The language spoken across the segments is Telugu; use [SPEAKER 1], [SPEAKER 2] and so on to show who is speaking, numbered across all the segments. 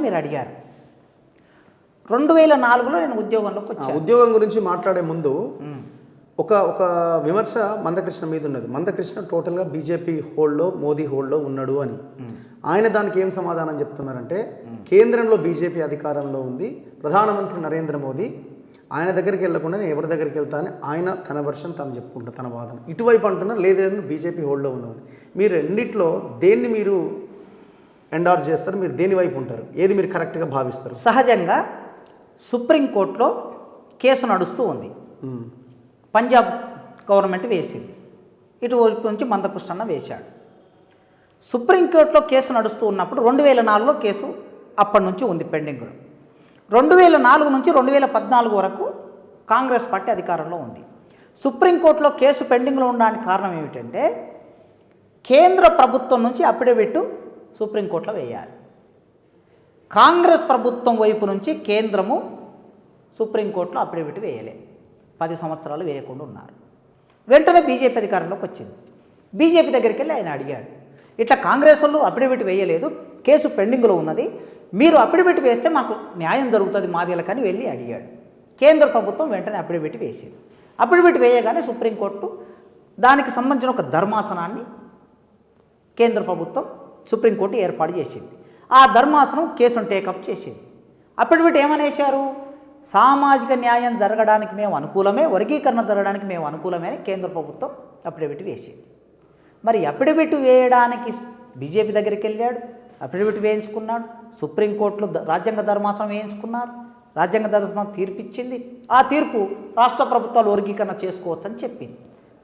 [SPEAKER 1] మీరు అడిగారు. 2004లో నేను ఉద్యోగంలోకి వచ్చాను.
[SPEAKER 2] ఉద్యోగం గురించి మాట్లాడే ముందు ఒక విమర్శ మందకృష్ణ మీద ఉన్నది. మందకృష్ణ టోటల్గా బీజేపీ హోల్డ్లో, మోదీ హోల్డ్లో ఉన్నాడు అని. ఆయన దానికి ఏం సమాధానం చెప్తున్నారంటే, కేంద్రంలో బీజేపీ అధికారంలో ఉంది, ప్రధానమంత్రి నరేంద్ర మోదీ, ఆయన దగ్గరికి వెళ్లకుండా నేను ఎవరి దగ్గరికి వెళ్తా అని ఆయన తన వర్షన్ తను చెప్పుకుంటారు, తన వాదన. ఇటువైపు అంటున్నారు లేదు బీజేపీ హోల్డ్లో ఉన్నాడు. మీరు రెండిట్లో దేన్ని మీరు ఎండార్జ్ చేస్తారు? మీరు దేని వైపు ఉంటారు? ఏది మీరు కరెక్ట్గా భావిస్తారు?
[SPEAKER 1] సహజంగా సుప్రీంకోర్టులో కేసు నడుస్తూ ఉంది. పంజాబ్ గవర్నమెంట్ వేసింది, ఇటువైపు నుంచి మందకృష్ణ వేశాడు. సుప్రీంకోర్టులో కేసు నడుస్తూ ఉన్నప్పుడు 2004లో కేసు అప్పటి నుంచి ఉంది పెండింగ్లో. 2004 నుంచి 2014 వరకు కాంగ్రెస్ పార్టీ అధికారంలో ఉంది. సుప్రీంకోర్టులో కేసు పెండింగ్లో ఉండడానికి కారణం ఏమిటంటే, కేంద్ర ప్రభుత్వం నుంచి అఫిడవిట్ సుప్రీంకోర్టులో వేయాలి. కాంగ్రెస్ ప్రభుత్వం వైపు నుంచి కేంద్రము సుప్రీంకోర్టులో అఫిడవిట్ వేయలే. 10 సంవత్సరాలు వేయకుండా ఉన్నారు. వెంటనే బీజేపీ అధికారంలోకి వచ్చింది. బీజేపీ దగ్గరికి వెళ్ళి ఆయన అడిగాడు, ఇట్లా కాంగ్రెస్ వాళ్ళు అఫిడవిట్ వేయలేదు, కేసు పెండింగ్లో ఉన్నది, మీరు అఫిడవిట్ వేస్తే మాకు న్యాయం జరుగుతుంది మాదిలకని వెళ్ళి అడిగాడు. కేంద్ర ప్రభుత్వం వెంటనే అఫిడవిట్ వేసింది. అఫిడవిట్ వేయగానే సుప్రీంకోర్టు దానికి సంబంధించిన ఒక ధర్మాసనాన్ని కేంద్ర ప్రభుత్వం సుప్రీంకోర్టు ఏర్పాటు చేసింది. ఆ ధర్మాసనం కేసును టేకప్ చేసింది. అఫిడవిట్ ఏమనేశారు? సామాజిక న్యాయం జరగడానికి మేము అనుకూలమే, వర్గీకరణ జరగడానికి మేము అనుకూలమే అని కేంద్ర ప్రభుత్వం అఫిడవిట్ వేసింది. మరి అఫిడవిట్ వేయడానికి బీజేపీ దగ్గరికి వెళ్ళాడు, అఫిడవిట్ వేయించుకున్నాడు. సుప్రీంకోర్టులో రాజ్యాంగ ధర్మాసనం వేయించుకున్నారు, రాజ్యాంగ ధర్మాసనం తీర్పు ఇచ్చింది. ఆ తీర్పు రాష్ట్ర ప్రభుత్వాలు వర్గీకరణ చేసుకోవచ్చని చెప్పింది.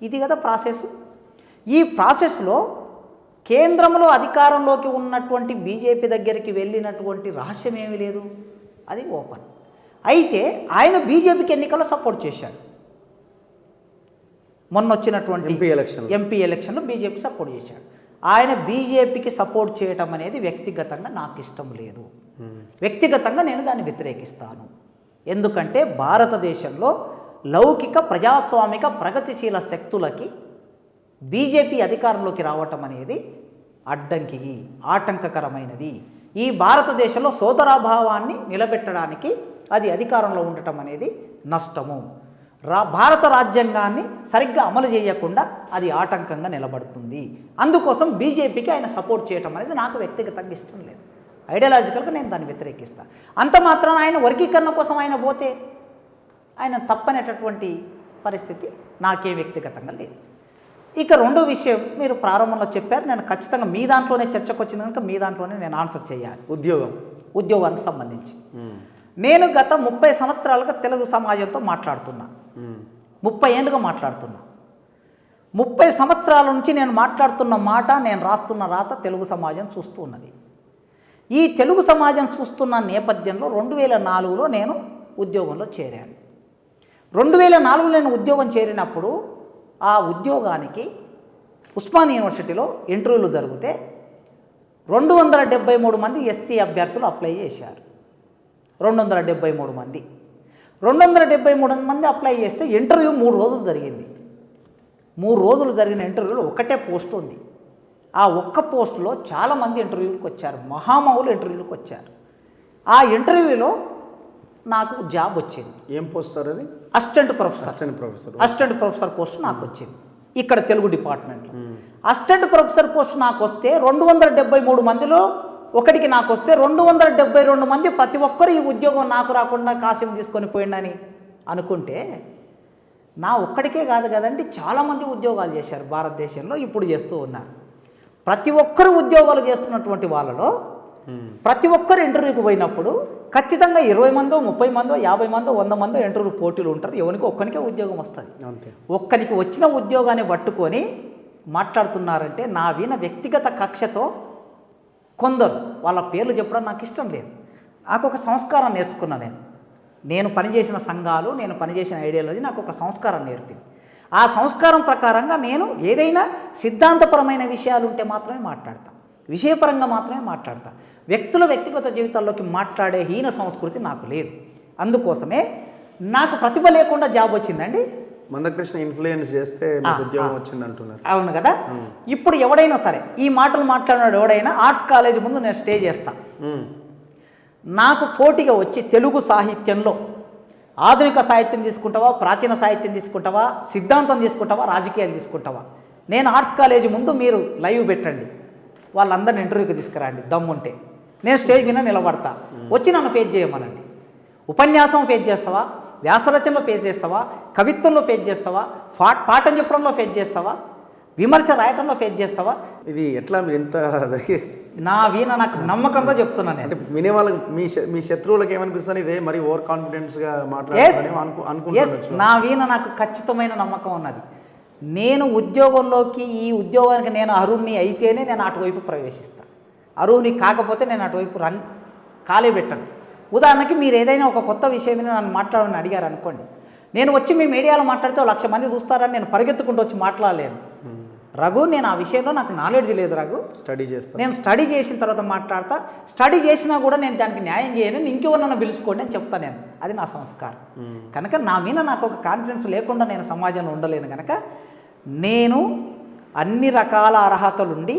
[SPEAKER 1] ఇది కదా ప్రాసెస్. ఈ ప్రాసెస్లో కేంద్రంలో అధికారంలోకి ఉన్నటువంటి బీజేపీ దగ్గరికి వెళ్ళినటువంటి రహస్యం ఏమీ లేదు, అది ఓపెన్. అయితే ఆయన బీజేపీకి ఎన్నికల్లో సపోర్ట్ చేశాడు. మొన్న వచ్చినటువంటి ఎంపీ ఎలక్షన్లో బీజేపీ సపోర్ట్ చేశాడు. ఆయన బీజేపీకి సపోర్ట్ చేయటం అనేది వ్యక్తిగతంగా నాకు ఇష్టం లేదు. వ్యక్తిగతంగా నేను దాన్ని వ్యతిరేకిస్తాను. ఎందుకంటే భారతదేశంలో లౌకిక ప్రజాస్వామిక ప్రగతిశీల శక్తులకి బీజేపీ అధికారంలోకి రావటం అనేది అడ్డంకి, ఆటంకకరమైనది. ఈ భారతదేశంలో సోదరాభావాన్ని నిలబెట్టడానికి అది అధికారంలో ఉండటం అనేది నష్టము. భారత రాజ్యాంగాన్ని సరిగ్గా అమలు చేయకుండా అది ఆటంకంగా నిలబడుతుంది. అందుకోసం బీజేపీకి ఆయన సపోర్ట్ చేయటం అనేది నాకు వ్యక్తిగతంగా ఇష్టం లేదు. ఐడియాలజికల్గా నేను దాన్ని వ్యతిరేకిస్తాను. అంత మాత్రాన ఆయన వర్గీకరణ కోసం ఆయన పోతే ఆయన తప్పనేటటువంటి పరిస్థితి నాకేం వ్యక్తిగతంగా లేదు. ఇక రెండో విషయం మీరు ప్రారంభంలో చెప్పారు, నేను ఖచ్చితంగా మీ దాంట్లోనే చర్చకు వచ్చింది కనుక మీ దాంట్లోనే నేను ఆన్సర్ చేయాలి. ఉద్యోగానికి సంబంధించి నేను గత 30 సంవత్సరాలుగా తెలుగు సమాజంతో మాట్లాడుతున్నా, 30 ఏళ్ళుగా మాట్లాడుతున్నా. 30 సంవత్సరాల నుంచి నేను మాట్లాడుతున్న మాట, నేను రాస్తున్న రాత తెలుగు సమాజం చూస్తూ ఉన్నది. ఈ తెలుగు సమాజం చూస్తున్న నేపథ్యంలో 2004లో నేను ఉద్యోగంలో చేరాను. 2004లో నేను ఉద్యోగం చేరినప్పుడు ఆ ఉద్యోగానికి ఉస్మానియా యూనివర్సిటీలో ఇంటర్వ్యూలు జరిగితే 273 మంది ఎస్సీ అభ్యర్థులు అప్లై చేశారు. 273 మంది 273 మంది అప్లై చేస్తే ఇంటర్వ్యూ 3 రోజులు జరిగింది. 3 రోజులు జరిగిన ఇంటర్వ్యూలో ఒకటే పోస్ట్ ఉంది. ఆ ఒక్క పోస్టులో చాలామంది ఇంటర్వ్యూలకు వచ్చారు, మహామహులు ఇంటర్వ్యూలకు వచ్చారు. ఆ ఇంటర్వ్యూలో నాకు జాబ్ వచ్చింది.
[SPEAKER 2] ఏం పోస్ట్ సార్ అది?
[SPEAKER 1] అసిస్టెంట్ ప్రొఫెసర్ పోస్ట్ నాకు వచ్చింది ఇక్కడ తెలుగు డిపార్ట్మెంట్లో. అసిస్టెంట్ ప్రొఫెసర్ పోస్ట్ నాకు వస్తే 273 మందిలో ఒకటికి నాకు వస్తే 272 మంది ప్రతి ఒక్కరు ఈ ఉద్యోగం నాకు రాకుండా కాసిం తీసుకొని పోయిండని అనుకుంటే నా ఒక్కడికే కాదు కదండి, చాలామంది ఉద్యోగాలు చేశారు భారతదేశంలో, ఇప్పుడు చేస్తూ ఉన్నారు. ప్రతి ఒక్కరు ఉద్యోగాలు చేస్తున్నటువంటి వాళ్ళలో ప్రతి ఒక్కరు ఇంటర్వ్యూకి పోయినప్పుడు ఖచ్చితంగా 20 మందో 30 మందో 50 మందో 100 మందో ఇంటర్వ్యూ పోటీలు ఉంటారు. ఎవరికి ఒక్కనికే ఉద్యోగం వస్తుంది. ఒక్కరికి వచ్చిన ఉద్యోగాన్ని పట్టుకొని మాట్లాడుతున్నారంటే నా వీణ వ్యక్తిగత కక్షతో కొందరు వాళ్ళ పేర్లు చెప్పడం నాకు ఇష్టం లేదు. నాకు ఒక సంస్కారం నేర్చుకున్నా. నేను పనిచేసిన సంఘాలు, నేను పనిచేసిన ఐడియాలజీ నాకు ఒక సంస్కారం నేర్పింది. ఆ సంస్కారం ప్రకారంగా నేను ఏదైనా సిద్ధాంతపరమైన విషయాలు ఉంటే మాత్రమే మాట్లాడతాను, విషయపరంగా మాత్రమే మాట్లాడతాను. వ్యక్తుల వ్యక్తిగత జీవితాల్లోకి మాట్లాడే హీన సంస్కృతి నాకు లేదు. అందుకోసమే నాకు ప్రతిభ లేకుండా జాబ్ వచ్చిందండి.
[SPEAKER 2] మందకృష్ణ ఇన్ఫ్లుయెన్స్ చేస్తే ఉద్యోగం వచ్చింది అంటున్నారు.
[SPEAKER 1] అవును కదా. ఇప్పుడు ఎవడైనా సరే ఈ మాటలు మాట్లాడినాడు ఎవడైనా ఆర్ట్స్ కాలేజ్ ముందు నేను స్టే చేస్తా. నాకు పోటీగా వచ్చి తెలుగు సాహిత్యంలో ఆధునిక సాహిత్యం తీసుకుంటావా, ప్రాచీన సాహిత్యం తీసుకుంటావా, సిద్ధాంతం తీసుకుంటావా, రాజకీయాలు తీసుకుంటావా, నేను ఆర్ట్స్ కాలేజీ ముందు మీరు లైవ్ పెట్టండి, వాళ్ళందరిని ఇంటర్వ్యూకి తీసుకురండి దమ్ముంటే, నేను స్టేజ్ మీద నిలబడతా, వచ్చి నన్ను పేజ్ చేయమనండి. ఉపన్యాసం పేజ్ చేస్తావా, వ్యాసరచనలో పేజ్ చేస్తావా, కవిత్వంలో పేజ్ చేస్తావా, పాఠం చెప్పడంలో పేజ్ చేస్తావా, విమర్శ రాయటంలో పేజ్ చేస్తావా?
[SPEAKER 2] ఇది ఎట్లా మీరు ఎంత
[SPEAKER 1] నా వీణ నాకు నమ్మకంతో చెప్తున్నాను.
[SPEAKER 2] అంటే వినే వాళ్ళకి మీ శత్రువులకు ఏమనిపిస్తుంది, ఇదే మరి ఓవర్ కాన్ఫిడెన్స్గా
[SPEAKER 1] ఎస్,
[SPEAKER 2] అనుకుంటున్నాను.
[SPEAKER 1] నా వీణ నాకు ఖచ్చితమైన నమ్మకం ఉన్నది. నేను ఉద్యోగంలోకి, ఈ ఉద్యోగానికి నేను అర్హుణ్ణి అయితేనే నేను అటువైపు ప్రవేశిస్తాను. అర్హుని కాకపోతే నేను అటువైపు కాలే పెట్టను. ఉదాహరణకి మీరు ఏదైనా ఒక కొత్త విషయం మీద నన్ను మాట్లాడమని అడిగారు అనుకోండి, నేను వచ్చి మీ మీడియాలో మాట్లాడితే 1,00,000 మంది చూస్తారని నేను పరిగెత్తుకుంటూ వచ్చి మాట్లాడలేను. రఘు, నేను ఆ విషయంలో నాకు నాలెడ్జ్ లేదు రఘు,
[SPEAKER 2] స్టడీ చేస్తాను,
[SPEAKER 1] నేను స్టడీ చేసిన తర్వాత మాట్లాడతా, స్టడీ చేసినా కూడా నేను దానికి న్యాయం చేయను, ఇంకెవరన్నా పిలుచుకోండి అని చెప్తాను నేను. అది నా సంస్కారం. కనుక నా మీద నాకు ఒక కాన్ఫిడెన్స్ లేకుండా నేను సమాజంలో ఉండలేను. కనుక నేను అన్ని రకాల అర్హతలుండి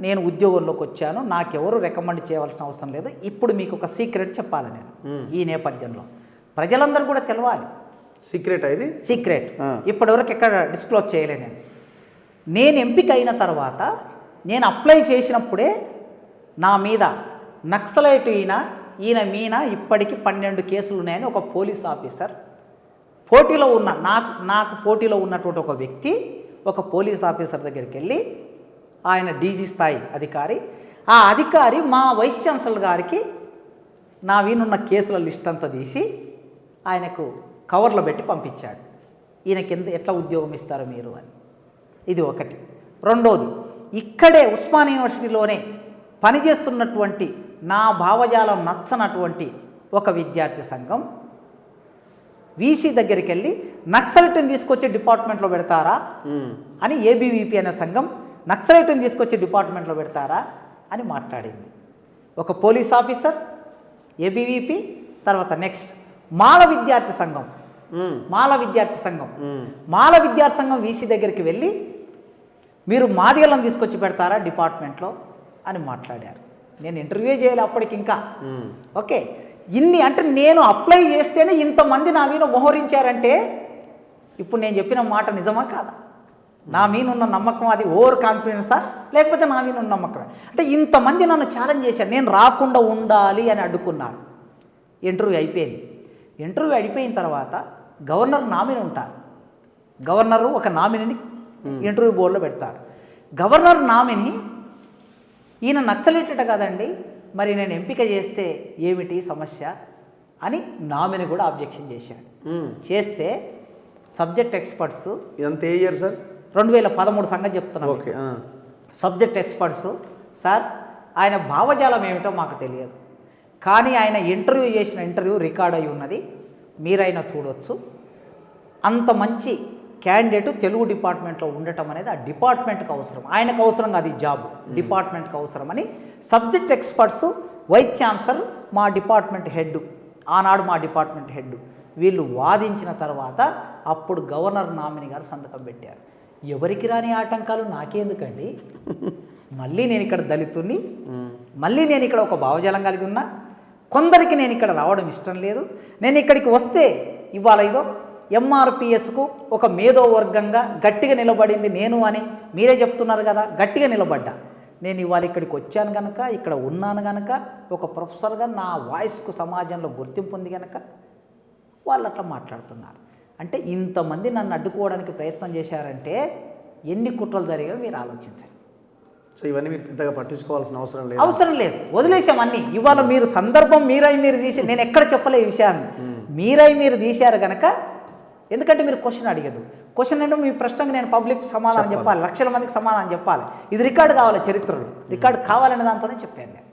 [SPEAKER 1] నేను ఉద్యోగంలోకి వచ్చాను. నాకెవరు రికమెండ్ చేయవలసిన అవసరం లేదు. ఇప్పుడు మీకు ఒక సీక్రెట్ చెప్పాలి నేను ఈ నేపథ్యంలో, ప్రజలందరూ కూడా తెలవాలి.
[SPEAKER 2] సీక్రెట్ ఇది
[SPEAKER 1] సీక్రెట్ ఇప్పటివరకు ఎక్కడ డిస్క్లోజ్ చేయలేను. నేను ఎంపిక అయిన తర్వాత నేను అప్లై చేసినప్పుడే నా మీద నక్సలైట్ ఈయన మీద ఇప్పటికి 12 కేసులు ఉన్నాయని ఒక పోలీస్ ఆఫీసర్ పోటీలో ఉన్న నాకు పోటీలో ఉన్నటువంటి ఒక వ్యక్తి ఒక పోలీస్ ఆఫీసర్ దగ్గరికి వెళ్ళి, ఆయన డీజీ స్థాయి అధికారి, ఆ అధికారి మా వైస్ ఛాన్సలర్ గారికి నా వీనున్న కేసుల లిస్ట్ అంతా తీసి ఆయనకు కవర్లో పెట్టి పంపించాడు. ఈయనకి ఎట్లా ఉద్యోగం ఇస్తారు మీరు అని. ఇది ఒకటి. రెండోది, ఇక్కడే ఉస్మానియా యూనివర్సిటీలోనే పనిచేస్తున్నటువంటి నా భావజాలం నచ్చనటువంటి ఒక విద్యార్థి సంఘం వీసీ దగ్గరికి వెళ్ళి నక్సలైట్ని తీసుకొచ్చి డిపార్ట్మెంట్లో పెడతారా అని, ఏబీవీపీ అనే సంఘం నక్సలైట్ని తీసుకొచ్చి డిపార్ట్మెంట్లో పెడతారా అని మాట్లాడింది. ఒక పోలీస్ ఆఫీసర్, ఏబీవీపీ, తర్వాత నెక్స్ట్ మాల విద్యార్థి సంఘం మాల విద్యార్థి సంఘం వీసీ దగ్గరికి వెళ్ళి మీరు మాదిగలను తీసుకొచ్చి పెడతారా డిపార్ట్మెంట్లో అని మాట్లాడారు. నేను ఇంటర్వ్యూ చేయాలి అప్పటికి ఇంకా. ఓకే, ఇన్ని అంటే నేను అప్లై చేస్తేనే ఇంతమంది నా మీద మోహరించారంటే ఇప్పుడు నేను చెప్పిన మాట నిజమా కాదా? నా మీద ఉన్న నమ్మకం అది ఓవర్ కాన్ఫిడెన్సా, లేకపోతే నా మీద ఉన్న నమ్మకం? అంటే ఇంతమంది నన్ను ఛాలెంజ్ చేశారు, నేను రాకుండా ఉండాలి అని అడ్డుకున్నాను. ఇంటర్వ్యూ అయిపోయింది. ఇంటర్వ్యూ అయిపోయిన తర్వాత గవర్నర్ నామినీ ఉంటారు. గవర్నరు ఒక నామినీని ఇంటర్వ్యూ బోర్డులో పెడతారు. గవర్నర్ నామినీ ఈయన నక్సలైట్ కదండి, మరి నేను ఎంపిక చేస్తే ఏమిటి సమస్య అని నామినీ కూడా అబ్జెక్షన్ చేశాడు. చేస్తే సబ్జెక్ట్ ఎక్స్పర్ట్స్,
[SPEAKER 2] ఇదంతా ఏ ఇయర్ సార్?
[SPEAKER 1] 2013 సంగతి చెప్తున్నాను.
[SPEAKER 2] ఓకే,
[SPEAKER 1] సబ్జెక్ట్ ఎక్స్పర్ట్స్, సార్ ఆయన భావజాలం ఏమిటో మాకు తెలియదు, కానీ ఆయన ఇంటర్వ్యూ చేసిన ఇంటర్వ్యూ రికార్డ్ అయి ఉన్నది, మీరైనా చూడవచ్చు. అంత మంచి క్యాండిడేట్ తెలుగు డిపార్ట్మెంట్లో ఉండటం అనేది ఆ డిపార్ట్మెంట్కి అవసరం, ఆయనకు అవసరం కాదు, ఈ జాబ్ డిపార్ట్మెంట్కి అవసరమని సబ్జెక్ట్ ఎక్స్పర్ట్స్, వైస్ ఛాన్సలర్, మా డిపార్ట్మెంట్ హెడ్, ఆనాడు మా డిపార్ట్మెంట్ హెడ్, వీళ్ళు వాదించిన తర్వాత అప్పుడు గవర్నర్ నామినీ గారు సంతకం పెట్టారు. ఎవరికి రాని ఆటంకాలు నాకేందుకండి? మళ్ళీ నేను ఇక్కడ దళితుడిని, మళ్ళీ నేను ఇక్కడ ఒక భావజాలం కలిగి ఉన్నా, కొందరికి నేను ఇక్కడ రావడం ఇష్టం లేదు. నేను ఇక్కడికి వస్తే ఇవాళ ఏదో ఎంఆర్పిఎస్కు ఒక మేధో వర్గంగా గట్టిగా నిలబడింది నేను అని మీరే చెప్తున్నారు కదా, గట్టిగా నిలబడ్డా. నేను ఇవాళ ఇక్కడికి వచ్చాను కనుక, ఇక్కడ ఉన్నాను కనుక, ఒక ప్రొఫెసర్గా నా వాయిస్కు సమాజంలో గుర్తింపు ఉంది కనుక వాళ్ళు అట్లా మాట్లాడుతున్నారు. అంటే ఇంతమంది నన్ను అడ్డుకోవడానికి ప్రయత్నం చేశారంటే ఎన్ని కుట్రలు జరిగాయో మీరు ఆలోచించండి.
[SPEAKER 2] సో ఇవన్నీ మీరు పెద్దగా పట్టించుకోవాల్సిన
[SPEAKER 1] అవసరం లేదు, వదిలేసాం అన్నీ. ఇవాళ మీరు సందర్భం మీరు తీసి, నేను ఎక్కడ చెప్పలే ఈ విషయాన్ని, మీరు తీశారు కనుక. ఎందుకంటే మీరు క్వశ్చన్ అడిగారు, క్వశ్చన్ అంటే మీ ప్రశ్నకు నేను పబ్లిక్ సమాధానం చెప్పాలి, లక్షల మందికి సమాధానం చెప్పాలి. ఇది రికార్డు కావాలి, చరిత్రలో రికార్డు కావాలనే దాంతోనే చెప్పాను నేను.